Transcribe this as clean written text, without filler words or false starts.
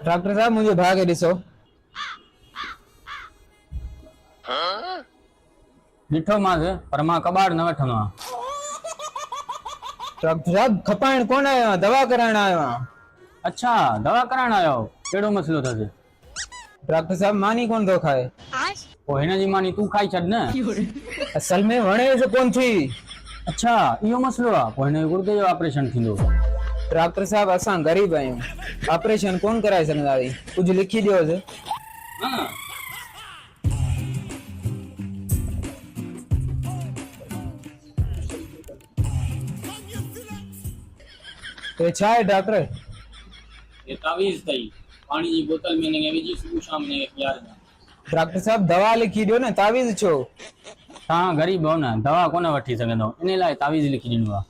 Doctor साहब मुझे भागे ॾिसो। ॾिठो मांसि पर मां कबाड़ न वठंदो आहियां। डॉक्टर साहब खपाइण कोन आयो आहियां, दवा कराइण आयो आहियां। अच्छा दवा कराइण आयो आहियो, कहिड़ो मसइलो अथसि? डॉक्टर साहब मानी कोन थो खाए। पोइ हिन जी मानी तूं खाई छॾ न। असल में वणेसि कोन थी। अच्छा इहो मसइलो आहे, पोइ हिन जो गुर्दे जो ऑपरेशन थींदो। डॉक्टर साहब असां ग़रीब आहियूं, ऑपरेशन कोन कराए सघंदासीं, कुझु लिखी ॾियोसि। हाँ। ये छा आहे डॉक्टर? ये तावीज़ अथई, पाणी जी बोतल में हिनखे विझी सुबुह शाम हिनखे पीआरिजांइ। डॉक्टर साहब दवा लिखी ॾियो न, तावीज़ छो? तव्हां ग़रीब हो न, दवा कोन वठी सघंदव, इन लाइ तावीज़ लिखी ॾिनो आहे।